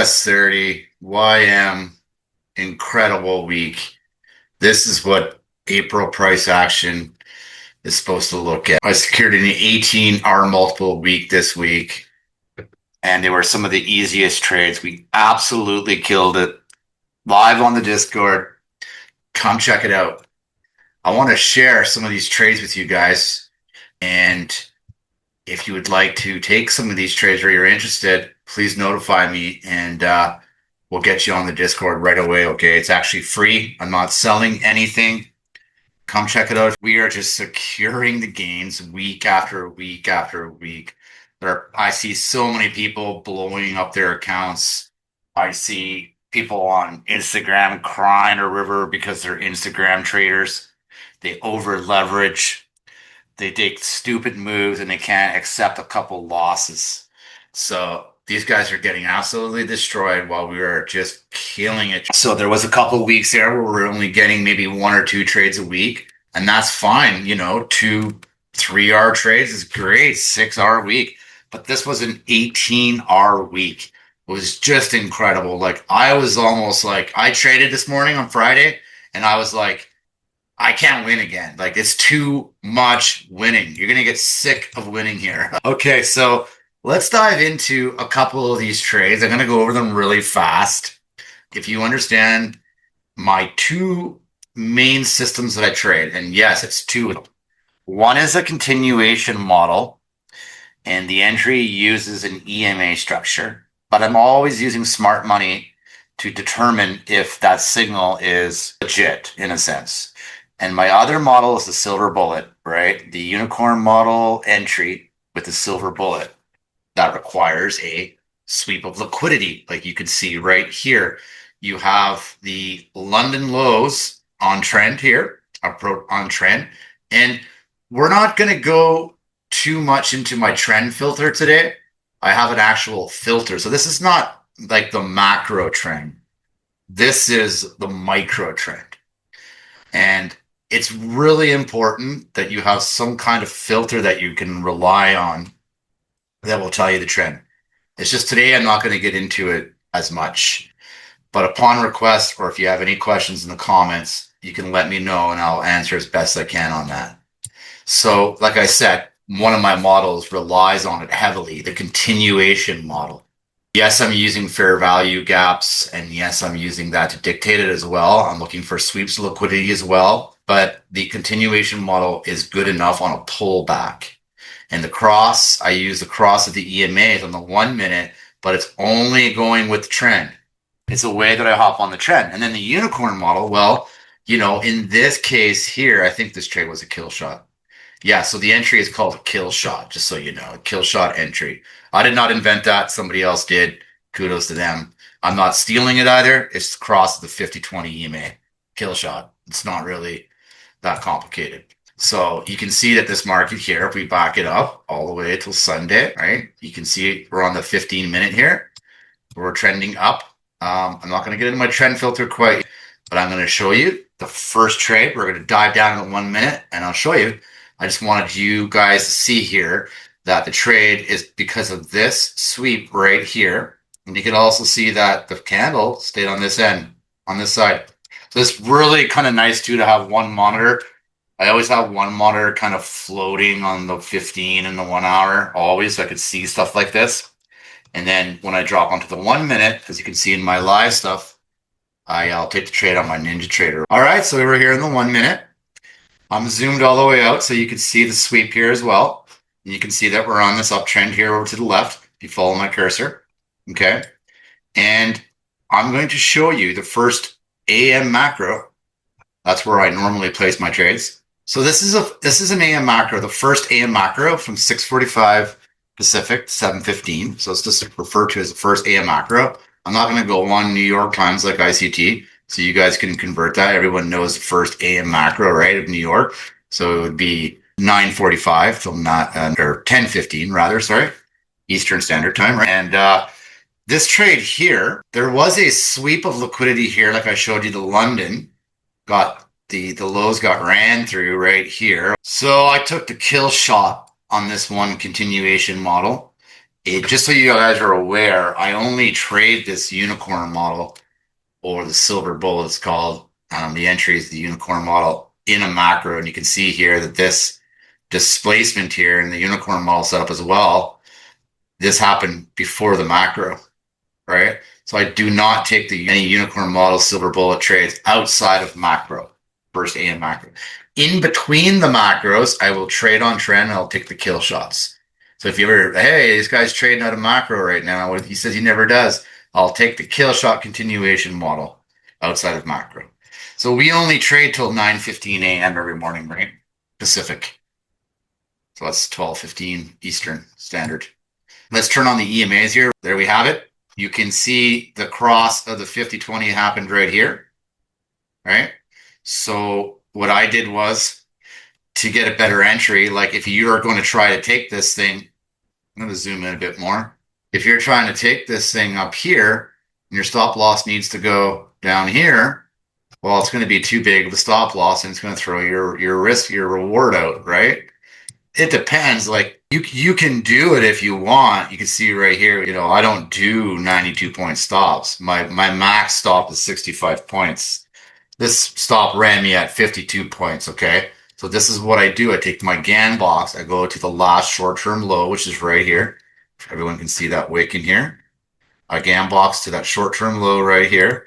US30 YM incredible week. This is what April price action is supposed to look at. I secured an 18-hour multiple week this week, and they were some of the easiest trades. We absolutely killed it. Live on the Discord. Come check it out. I want to share some of these trades with you guys, and if you would like to take some of these trades or you're interested, please notify me and we'll get you on the Discord right away. Okay. It's actually free. I'm not selling anything. Come check it out. We are just securing the gains week after week after week. I see so many people blowing up their accounts. I see people on Instagram crying a river because they're Instagram traders. They over leverage. They take stupid moves and they can't accept a couple losses. So these guys are getting absolutely destroyed while we were just killing it. So there was a couple of weeks there where we're only getting maybe 1 or 2 trades a week, and that's fine. 2, 3-hour trades is great, 6-hour week. But this was an 18-hour week. It was just incredible. Like I was almost like, I traded this morning on Friday and I was like, I can't win again. Like it's too much winning. You're going to get sick of winning here. Okay, so let's dive into a couple of these trades. I'm going to go over them really fast. If you understand my 2 main systems that I trade, and yes, it's 2 of them. One is a continuation model, and the entry uses an EMA structure, but I'm always using smart money to determine if that signal is legit in a sense. And my other model is the silver bullet, right? The unicorn model entry with the silver bullet that requires a sweep of liquidity. Like you can see right here, you have the London lows on trend here, on trend. And we're not going to go too much into my trend filter today. I have an actual filter. So this is not like the macro trend. This is the micro trend. And it's really important that you have some kind of filter that you can rely on that will tell you the trend. It's just today I'm not going to get into it as much, but upon request, or if you have any questions in the comments, you can let me know and I'll answer as best I can on that. So like I said, one of my models relies on it heavily, the continuation model. Yes, I'm using fair value gaps, and yes, I'm using that to dictate it as well. I'm looking for sweeps of liquidity as well, but the continuation model is good enough on a pullback. And the cross, I use the cross of the EMAs on the 1 minute, but it's only going with the trend. It's a way that I hop on the trend. And then the unicorn model, well, in this case here, I think this trade was a kill shot. Yeah, so the entry is called a kill shot, just so you know, a kill shot entry. I did not invent that. Somebody else did. Kudos to them. I'm not stealing it either. It's cross the 50-20 EMA. Kill shot. It's not really that complicated. So you can see that this market here, if we back it up all the way till Sunday, right? You can see we're on the 15-minute here. We're trending up. I'm not going to get into my trend filter quite, but I'm going to show you the first trade. We're going to dive down in the 1 minute, and I'll show you. I just wanted you guys to see here that the trade is because of this sweep right here. And you can also see that the candle stayed on this end, on this side. So it's really kind of nice too to have one monitor. I always have one monitor kind of floating on the 15 and the 1 hour always, so I could see stuff like this. And then when I drop onto the 1 minute, as you can see in my live stuff, I'll take the trade on my Ninja Trader. All right, so we were here in the 1 minute. I'm zoomed all the way out so you can see the sweep here as well. And you can see that we're on this uptrend here over to the left, if you follow my cursor. Okay. And I'm going to show you the first AM macro. That's where I normally place my trades. So this is an AM macro, the first AM macro from 6:45 Pacific to 7:15. So it's just referred to as the first AM macro. I'm not going to go on New York times like ICT. So you guys can convert that. Everyone knows the first AM macro, right, of New York. So it would be 9:45 till or 10:15 rather, sorry, Eastern Standard Time, right? And this trade here, there was a sweep of liquidity here, like I showed you. The London got the lows got ran through right here. So I took the kill shot on this one continuation model, Just so you guys are aware, I only trade this unicorn model, or the silver bullet it's called. The entry is the unicorn model in a macro. And you can see here that this displacement here in the unicorn model setup as well, this happened before the macro, right? So I do not take any unicorn model silver bullet trades outside of macro, first AM macro. In between the macros, I will trade on trend and I'll take the kill shots. So if you ever, hey, this guy's trading out of macro right now, he says he never does, I'll take the kill shot continuation model outside of macro. So we only trade till 9:15 a.m. every morning, right? Pacific. So that's 12:15 Eastern Standard. Let's turn on the EMAs here. There we have it. You can see the cross of the 50-20 happened right here, right? So what I did was, to get a better entry, like if you are going to try to take this thing, I'm going to zoom in a bit more. If you're trying to take this thing up here and your stop loss needs to go down here, well, it's going to be too big of a stop loss and it's going to throw your risk, your reward out, right? It depends. Like you can do it if you want. You can see right here, I don't do 92-point stops. My max stop is 65 points. This stop ran me at 52 points, okay? So this is what I do. I take my GAN box. I go to the last short-term low, which is right here. Everyone can see that wick in here. I GAN box to that short-term low right here,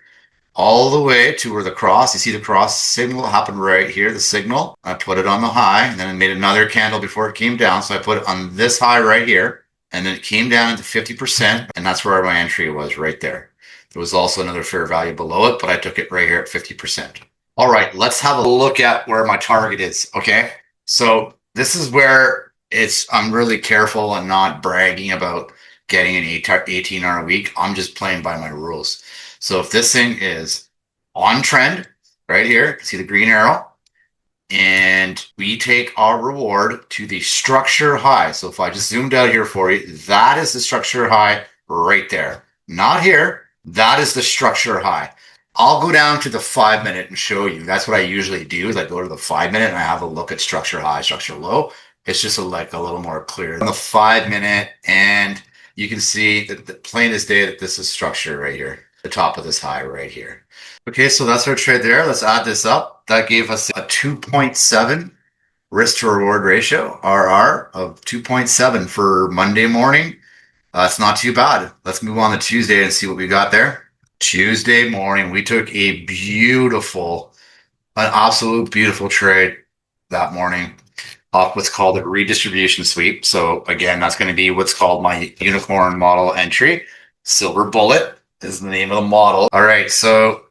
all the way to where the cross, you see the cross signal happened right here, the signal. I put it on the high, and then I made another candle before it came down. So I put it on this high right here, and then it came down to 50%, and that's where my entry was, right there. There was also another fair value below it, but I took it right here at 50%. All right, let's have a look at where my target is, okay? So this is where I'm really careful and not bragging about getting an 18-hour week. I'm just playing by my rules. So if this thing is on trend right here, see the green arrow, and we take our reward to the structure high. So if I just zoomed out here for you, that is the structure high right there. Not here. That is the structure high. I'll go down to the 5-minute and show you. That's what I usually do, is I go to the 5-minute and I have a look at structure high, structure low. It's just like a little more clear on the 5-minute, and you can see that the plain as day that this is structure right here, the top of this high right here. Okay, so that's our trade there. Let's add this up. That gave us a 2.7 risk to reward ratio, RR, of 2.7 for Monday morning. That's not too bad. Let's move on to Tuesday and see what we got there. Tuesday morning, we took an absolute beautiful trade that morning off what's called a redistribution sweep. So again, that's going to be what's called my unicorn model entry. Silver bullet is the name of the model. All right, so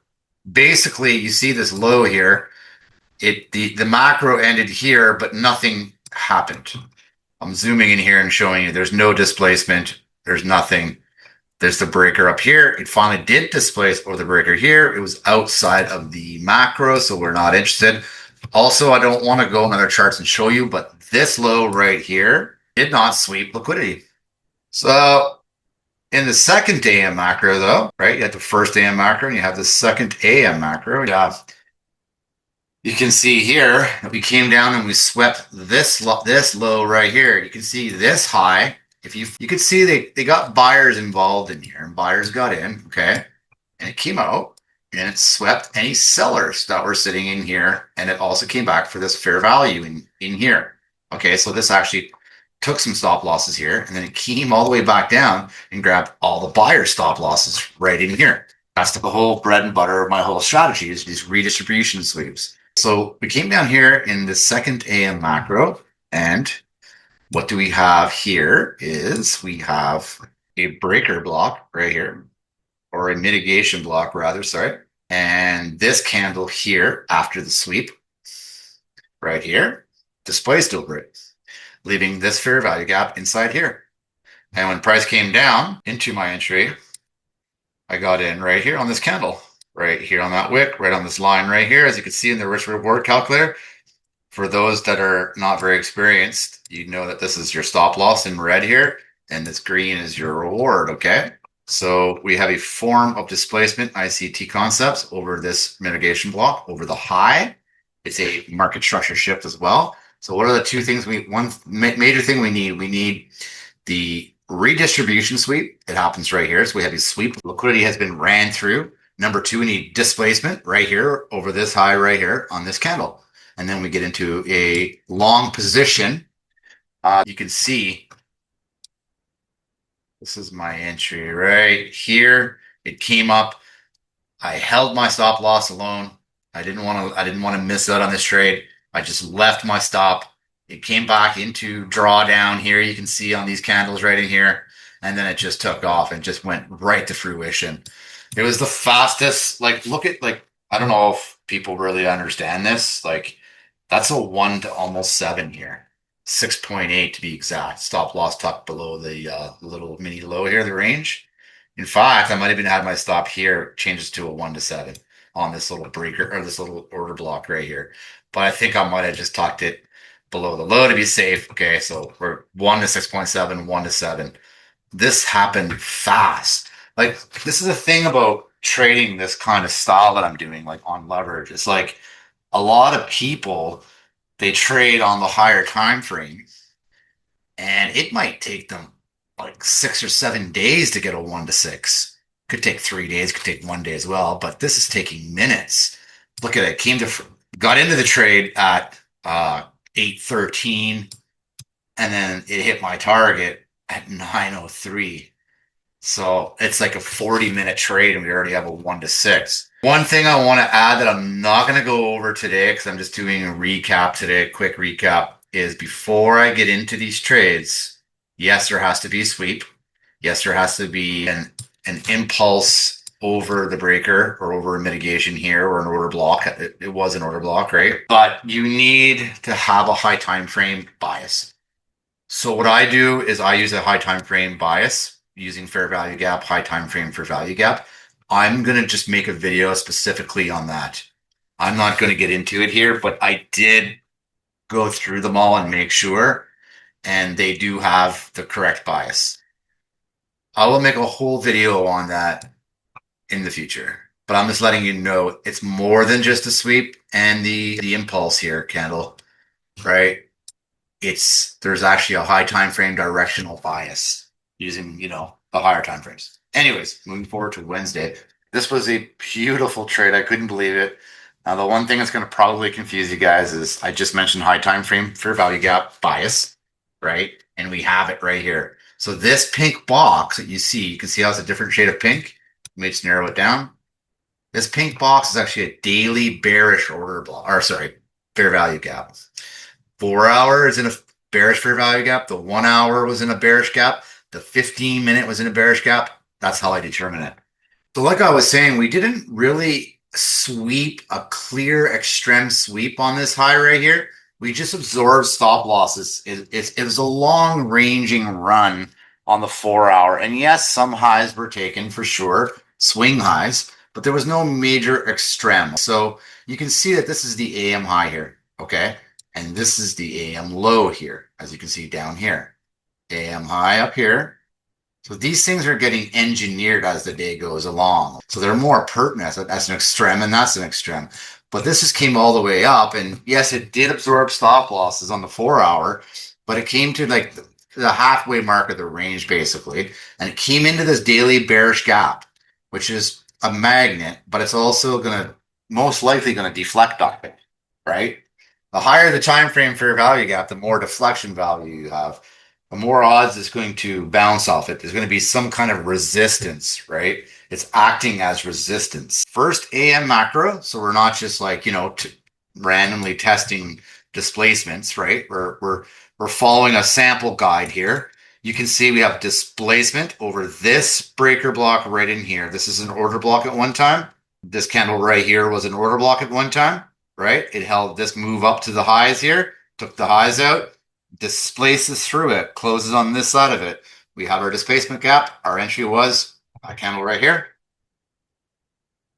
basically you see this low here. The macro ended here, but nothing happened. I'm zooming in here and showing you there's no displacement. There's nothing. There's the breaker up here. It finally did displace over the breaker here. It was outside of the macro, so we're not interested. Also, I don't want to go on other charts and show you, but this low right here did not sweep liquidity. So in the second AM macro, though, right, you have the first AM macro and you have the second AM macro. Yeah. You can see here that we came down and we swept this low right here. You can see this high. If you can see they got buyers involved in here, and buyers got in, okay, and it came out and it swept any sellers that were sitting in here, and it also came back for this fair value in here. Okay, so this actually took some stop losses here, and then it came all the way back down and grabbed all the buyer stop losses right in here. That's the whole bread and butter of my whole strategy, is these redistribution sweeps. So we came down here in the second AM macro, and what do we have here is we have a breaker block right here, or a mitigation block rather, sorry. And this candle here after the sweep right here displaced over it, leaving this fair value gap inside here. And when price came down into my entry, I got in right here on this candle, right here on that wick, right on this line right here. As you can see in the risk reward calculator, for those that are not very experienced, you know that this is your stop loss in red here, and this green is your reward, okay? So we have a form of displacement, ICT concepts, over this mitigation block, over the high. It's a market structure shift as well. So what are the two things one major thing we need? We need the redistribution sweep. It happens right here. So we have a sweep. Liquidity has been ran through. Number two, we need displacement right here over this high right here on this candle. And then we get into a long position. You can see this is my entry right here. It came up. I held my stop loss alone. I didn't want to miss out on this trade. I just left my stop. It came back into drawdown here. You can see on these candles right in here. And then it just took off and just went right to fruition. It was the fastest, like, look at, like, I don't know if people really understand this. Like, that's a 1 to almost 7 here. 6.8 to be exact. Stop loss tucked below the little mini low here, the range. In fact, I might even have my stop here changes to a 1 to 7 on this little breaker or this little order block right here. But I think I might have just tucked it below the low to be safe. Okay, so we're 1 to 6.7, 1 to 7. This happened fast. Like, this is a thing about trading this kind of style that I'm doing, like on leverage. It's like a lot of people, they trade on the higher time frame, and it might take them like 6 or 7 days to get a 1 to 6. Could take 3 days, could take 1 day as well, but this is taking minutes. Look at it. Got into the trade at 8:13, and then it hit my target at 9:03. So it's like a 40-minute trade, and we already have a 1 to 6. One thing I want to add that I'm not going to go over today, because I'm just doing a recap today, a quick recap, is before I get into these trades, yes, there has to be a sweep. Yes, there has to be an impulse over the breaker or over a mitigation here or an order block. It was an order block, right? But you need to have a high time frame bias. So what I do is I use a high time frame bias using fair value gap, high time frame for value gap. I'm going to just make a video specifically on that. I'm not going to get into it here, but I did go through them all and make sure, and they do have the correct bias. I will make a whole video on that in the future, but I'm just letting you know it's more than just a sweep and the impulse here candle, right? There's actually a high time frame directional bias using, the higher time frames. Anyways, moving forward to Wednesday. This was a beautiful trade. I couldn't believe it. Now, the one thing that's going to probably confuse you guys is I just mentioned high time frame fair value gap bias, right? And we have it right here. So this pink box that you can see how it's a different shade of pink. Let me just narrow it down. This pink box is actually a daily bearish order block, or sorry, fair value gap. 4 hour is in a bearish fair value gap. The 1 hour was in a bearish gap. The 15-minute was in a bearish gap. That's how I determine it. So like I was saying, we didn't really sweep a clear extreme sweep on this high right here. We just absorbed stop losses. It was a long ranging run on the 4 hour. And yes, some highs were taken for sure, swing highs, but there was no major extreme. So you can see that this is the AM high here, okay? And this is the AM low here, as you can see down here. AM high up here. So these things are getting engineered as the day goes along. So they're more pertinent. That's an extreme and that's an extreme. But this just came all the way up. And yes, it did absorb stop losses on the 4 hour, but it came to like the halfway mark of the range basically. And it came into this daily bearish gap, which is a magnet, but it's also most likely going to deflect off it, right? The higher the time frame fair value gap, the more deflection value you have. The more odds it's going to bounce off it. There's going to be some kind of resistance, right? It's acting as resistance. First AM macro, so we're not just like, randomly testing displacements, right? We're following a sample guide here. You can see we have displacement over this breaker block right in here. This is an order block at one time. This candle right here was an order block at one time, right? It held this move up to the highs here, took the highs out, displaces through it, closes on this side of it. We have our displacement gap. Our entry was a candle right here.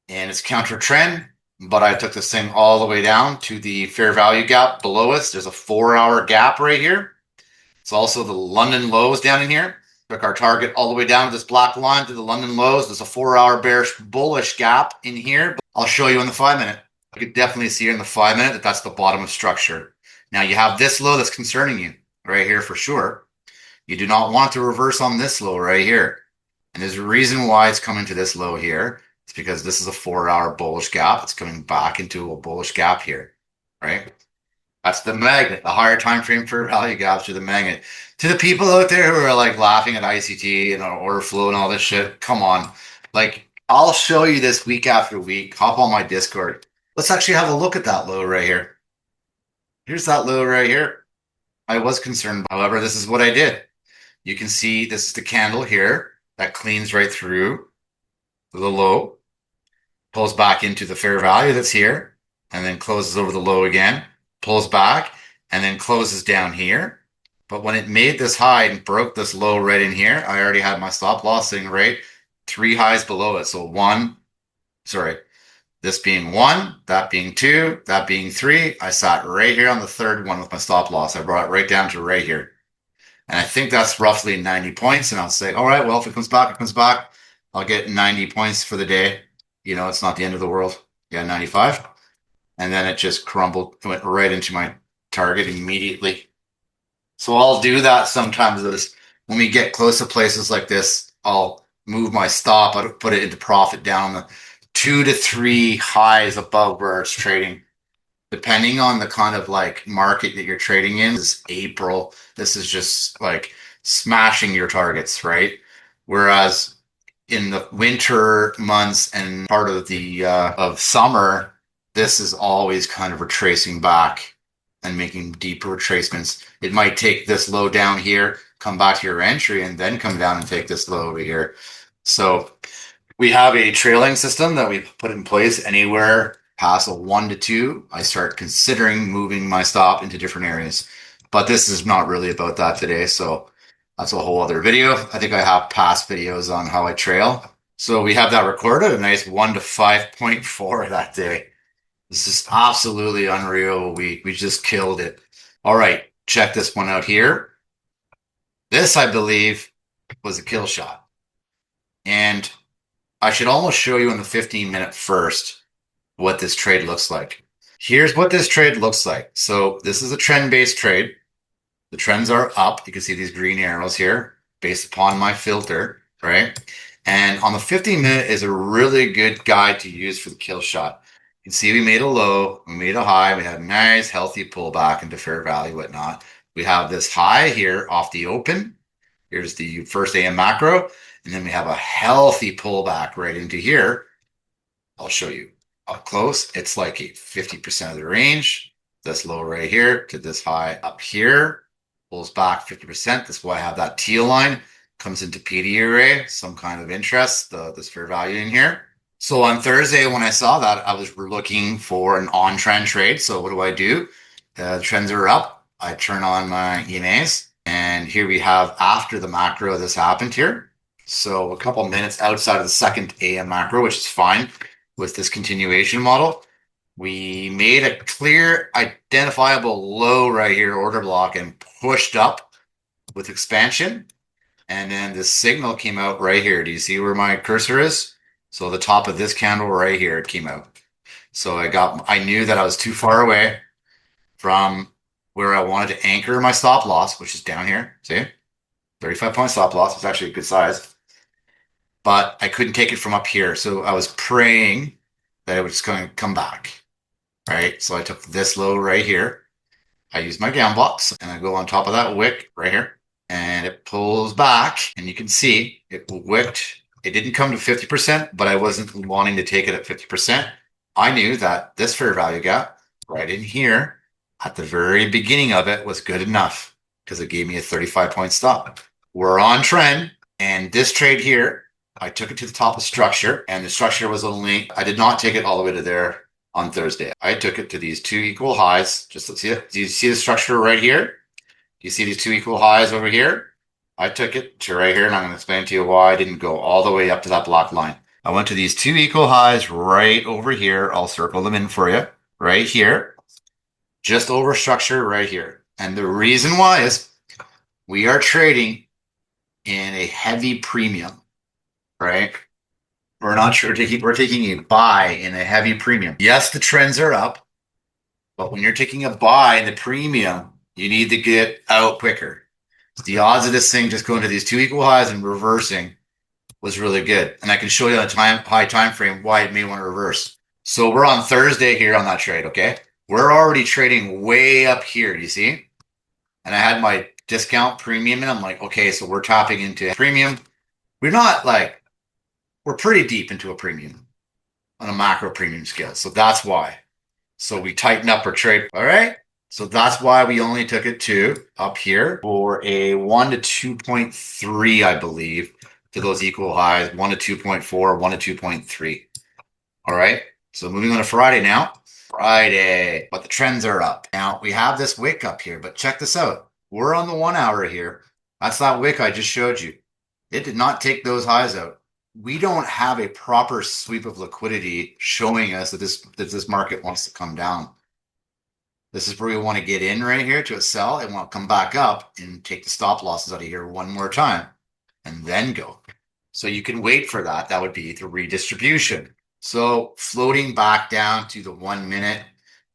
And it's counter trend, but I took this thing all the way down to the fair value gap below us. There's a 4 hour gap right here. It's also the London lows down in here. Took our target all the way down to this black line to the London lows. There's a 4 hour bearish bullish gap in here. I'll show you in the 5 minute. You can definitely see in the 5 minute that that's the bottom of structure. Now you have this low that's concerning you right here for sure. You do not want to reverse on this low right here. And there's a reason why it's coming to this low here. It's because this is a 4-hour bullish gap. It's coming back into a bullish gap here, right? That's the magnet. The higher time frame for value gaps are the magnet. To the people out there who are like laughing at ICT and order flow and all this shit, come on. Like, I'll show you this week after week. Hop on my Discord. Let's actually have a look at that low right here. Here's that low right here. I was concerned. However, this is what I did. You can see this is the candle here that cleans right through the low, pulls back into the fair value that's here, and then closes over the low again, pulls back, and then closes down here. But when it made this high and broke this low right in here, I already had my stop loss sitting right 3 highs below it. So this being 1, that being 2, that being 3. I sat right here on the third one with my stop loss. I brought it right down to right here. And I think that's roughly 90 points. And I'll say, all right, well, if it comes back, it comes back. I'll get 90 points for the day. You know, it's not the end of the world. Yeah, 95. And then it just crumbled, went right into my target immediately. So I'll do that sometimes. When we get close to places like this, I'll move my stop. I'll put it into profit down the 2 to 3 highs above where it's trading. Depending on the kind of like market that you're trading in, this is April. This is just like smashing your targets, right? Whereas in the winter months and part of the of summer, this is always kind of retracing back and making deeper retracements. It might take this low down here, come back to your entry, and then come down and take this low over here. So we have a trailing system that we put in place. Anywhere past a 1 to 2, I start considering moving my stop into different areas. But this is not really about that today, so that's a whole other video. I think I have past videos on how I trail. So we have that recorded, a nice 1 to 5.4 that day. This is absolutely unreal. We just killed it. All right, check this one out here. This, I believe, was a kill shot. And I should almost show you on the 15-minute first what this trade looks like. Here's what this trade looks like. So this is a trend-based trade. The trends are up. You can see these green arrows here based upon my filter, right? And on the 15-minute is a really good guide to use for the kill shot. You can see we made a low, we made a high, we had a nice healthy pullback into fair value, whatnot. We have this high here off the open. Here's the first AM macro. And then we have a healthy pullback right into here. I'll show you up close. It's like a 50% of the range. This low right here to this high up here. Pulls back 50%. That's why I have that teal line. Comes into PD array, some kind of interest, this fair value in here. So on Thursday, when I saw that, I was looking for an on-trend trade. So what do? The trends are up. I turn on my EMAs. And here we have after the macro, this happened here. So a couple minutes outside of the second AM macro, which is fine with this continuation model. We made a clear identifiable low right here, order block, and pushed up with expansion. And then the signal came out right here. Do you see where my cursor is? So the top of this candle right here, it came out. So I knew that I was too far away from where I wanted to anchor my stop loss, which is down here. See? 35-point stop loss. It's actually a good size. But I couldn't take it from up here. So I was praying that it was just going to come back. Right? So I took this low right here. I use my gam box and I go on top of that wick right here. And it pulls back. And you can see it wicked. It didn't come to 50%, but I wasn't wanting to take it at 50%. I knew that this fair value gap right in here at the very beginning of it was good enough because it gave me a 35-point stop. We're on trend. And this trade here, I took it to the top of structure, and the structure was I did not take it all the way to there on Thursday. I took it to these 2 equal highs. Just let's see it. Do you see the structure right here? Do you see these 2 equal highs over here? I took it to right here, and I'm going to explain to you why I didn't go all the way up to that black line. I went to these 2 equal highs right over here. I'll circle them in for you. Right here. Just over structure right here. And the reason why is we are trading in a heavy premium, right? We're not sure we're taking a buy in a heavy premium. Yes, the trends are up, but when you're taking a buy in the premium, you need to get out quicker. The odds of this thing just going to these two equal highs and reversing was really good. And I can show you on a high time frame why it may want to reverse. So we're on Thursday here on that trade, okay? We're already trading way up here, you see? And I had my discount premium and I'm like, okay, so we're tapping into premium. We're not like, we're pretty deep into a premium on a macro premium scale. So that's why. So we tighten up our trade. All right. So that's why we only took it to up here for a 1 to 2.3, I believe, to those equal highs, 1 to 2.4, 1 to 2.3. All right. So moving on to Friday now. Friday, but the trends are up. Now we have this wick up here, but check this out. We're on the 1 hour here. That's that wick I just showed you. It did not take those highs out. We don't have a proper sweep of liquidity showing us that this market wants to come down. This is where we want to get in right here to a sell and want to come back up and take the stop losses out of here one more time and then go. So you can wait for that. That would be the redistribution. So floating back down to the 1 minute,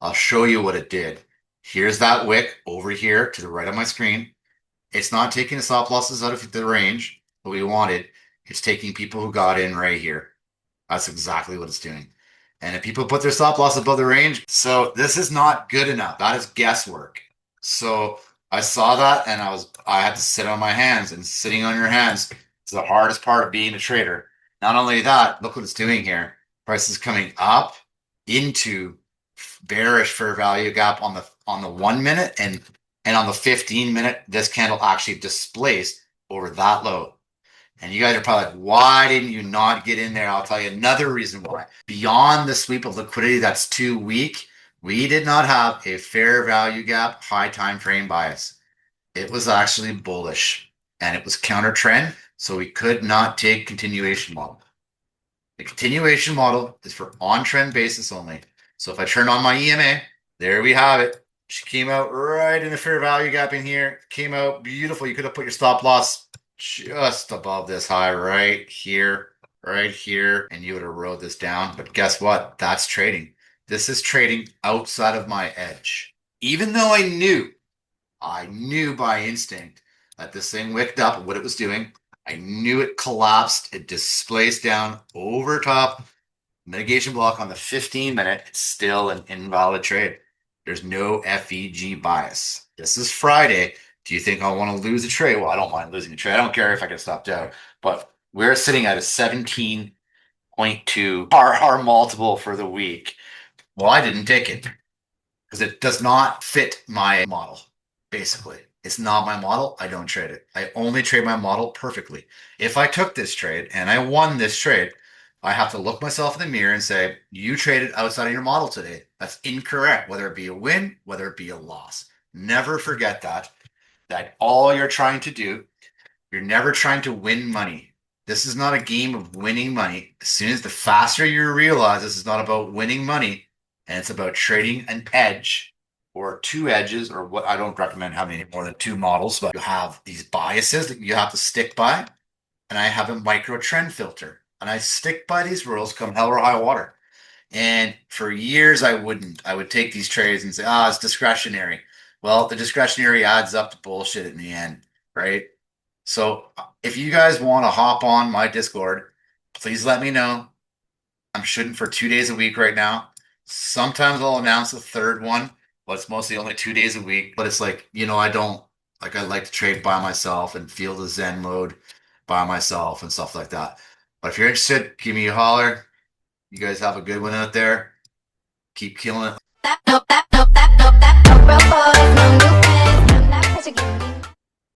I'll show you what it did. Here's that wick over here to the right of my screen. It's not taking the stop losses out of the range that we wanted. It's taking people who got in right here. That's exactly what it's doing. And if people put their stop loss above the range, so this is not good enough. That is guesswork. So I saw that and I had to sit on my hands, and sitting on your hands is the hardest part of being a trader. Not only that, look what it's doing here. Price is coming up into bearish fair value gap on the 1 minute, and on the 15 minute, this candle actually displaced over that low. And you guys are probably like, why didn't you not get in there? I'll tell you another reason why. Beyond the sweep of liquidity that's too weak, we did not have a fair value gap high time frame bias. It was actually bullish and it was counter trend. So we could not take continuation model. The continuation model is for on trend basis only. So if I turn on my EMA, there we have it. She came out right in the fair value gap in here. Came out beautiful. You could have put your stop loss just above this high right here, and you would have rode this down. But guess what? That's trading. This is trading outside of my edge. Even though I knew by instinct that this thing wicked up what it was doing. I knew it collapsed. It displaced down over top. Mitigation block on the 15 minute. It's still an invalid trade. There's no FEG bias. This is Friday. Do you think I want to lose a trade? Well, I don't mind losing a trade. I don't care if I get stopped out. But we're sitting at a 17.2 our multiple for the week. Well, I didn't take it because it does not fit my model, basically. It's not my model. I don't trade it. I only trade my model perfectly. If I took this trade and I won this trade, I have to look myself in the mirror and say, you traded outside of your model today. That's incorrect, whether it be a win, whether it be a loss. Never forget that all you're trying to do, you're never trying to win money. This is not a game of winning money. As soon as the faster you realize this is not about winning money and it's about trading an edge or two edges, or what I don't recommend having any more than two models, but you have these biases that you have to stick by. And I have a micro trend filter and I stick by these rules come hell or high water. And for years, I wouldn't. I would take these trades and say, it's discretionary. Well, the discretionary adds up to bullshit in the end, right? So if you guys want to hop on my Discord, please let me know. I'm shooting for 2 days a week right now. Sometimes I'll announce a third one, but it's mostly only 2 days a week. But it's like, I don't I like to trade by myself and feel the Zen mode by myself and stuff like that. But if you're interested, give me a holler. You guys have a good one out there. Keep killing it.